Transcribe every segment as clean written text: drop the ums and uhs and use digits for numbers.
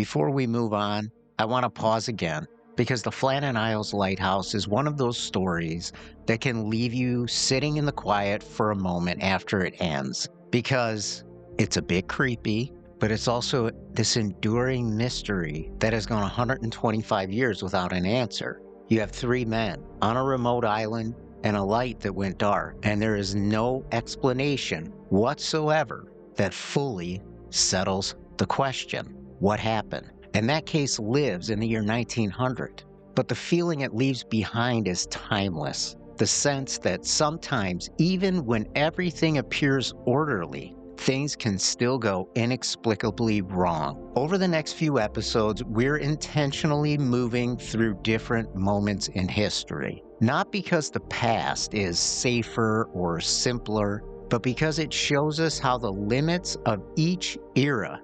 Before we move on, I want to pause again because the Flannan Isles Lighthouse is one of those stories that can leave you sitting in the quiet for a moment after it ends, because it's a bit creepy, but it's also this enduring mystery that has gone 125 years without an answer. You have three men on a remote island and a light that went dark, and there is no explanation whatsoever that fully settles the question. What happened? And that case lives in the year 1900. But the feeling it leaves behind is timeless. The sense that sometimes, even when everything appears orderly, things can still go inexplicably wrong. Over the next few episodes, we're intentionally moving through different moments in history. Not because the past is safer or simpler, but because it shows us how the limits of each era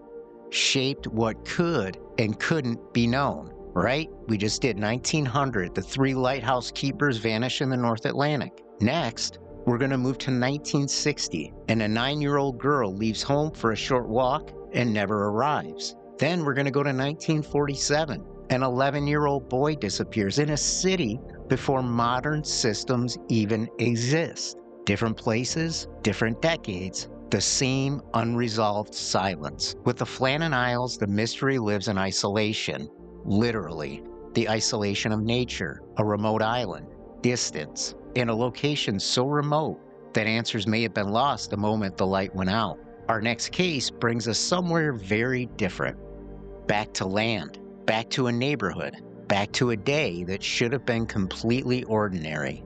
shaped what could and couldn't be known, right? We just did 1900, the three lighthouse keepers vanish in the North Atlantic. Next, we're going to move to 1960, and a 9-year-old girl leaves home for a short walk and never arrives. Then we're going to go to 1947. An 11-year-old boy disappears in a city before modern systems even exist. Different places, different decades, the same unresolved silence. With the Flannan Isles, the mystery lives in isolation. Literally, the isolation of nature, a remote island, distance, in a location so remote that answers may have been lost the moment the light went out. Our next case brings us somewhere very different. Back to land, back to a neighborhood, back to a day that should have been completely ordinary.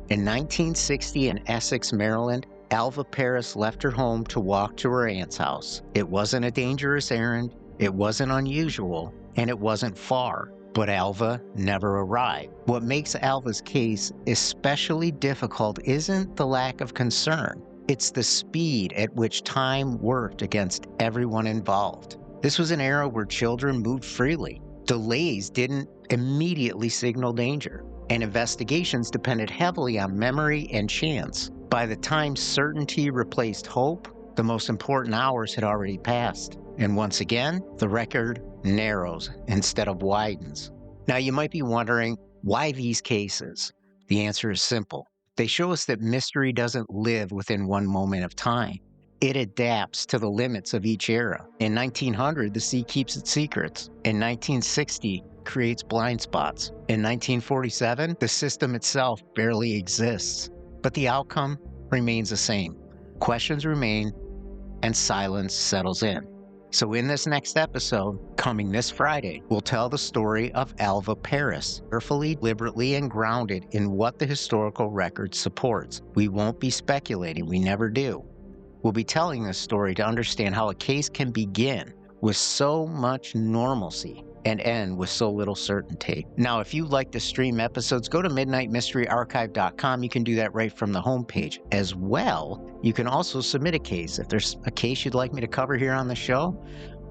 In 1960 in Essex, Maryland, Alva Paris left her home to walk to her aunt's house. It wasn't a dangerous errand, it wasn't unusual, and it wasn't far, but Alva never arrived. What makes Alva's case especially difficult isn't the lack of concern, it's the speed at which time worked against everyone involved. This was an era where children moved freely. Delays didn't immediately signal danger, and investigations depended heavily on memory and chance. By the time certainty replaced hope, the most important hours had already passed. And once again, the record narrows instead of widens. Now you might be wondering, why these cases? The answer is simple. They show us that mystery doesn't live within one moment of time. It adapts to the limits of each era. In 1900, the sea keeps its secrets. In 1960, creates blind spots. In 1947, the system itself barely exists. But the outcome remains the same. Questions remain, and silence settles in. So in this next episode, coming this Friday, we'll tell the story of Alva Paris, carefully, deliberately, and grounded in what the historical record supports. We won't be speculating, we never do. We'll be telling this story to understand how a case can begin with so much normalcy and end with so little certainty. Now, if you'd like to stream episodes, go to midnightmysteryarchive.com. You can do that right from the homepage. As well, you can also submit a case. If there's a case you'd like me to cover here on the show,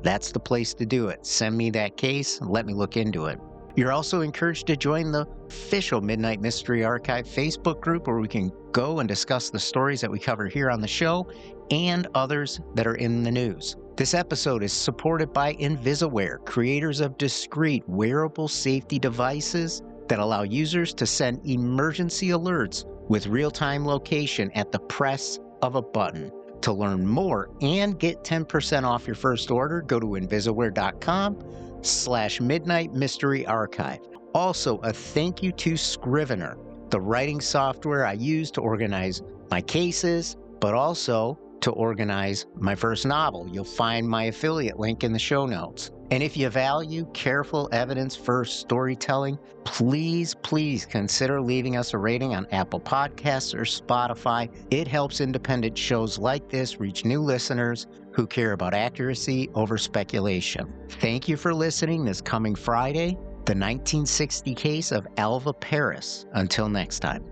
that's the place to do it. Send me that case and let me look into it. You're also encouraged to join the official Midnight Mystery Archive Facebook group, where we can go and discuss the stories that we cover here on the show and others that are in the news. This episode is supported by Invisaware, creators of discreet wearable safety devices that allow users to send emergency alerts with real-time location at the press of a button. To learn more and get 10% off your first order, go to invisaware.com/Midnight Mystery Archive. Also, a thank you to Scrivener, the writing software I use to organize my cases, but also to organize my first novel. You'll find my affiliate link in the show notes. And if you value careful evidence-first storytelling, please consider leaving us a rating on Apple Podcasts or Spotify. It helps independent shows like this reach new listeners who care about accuracy over speculation. Thank you for listening this coming Friday, the 1960 case of Alva Paris. Until next time.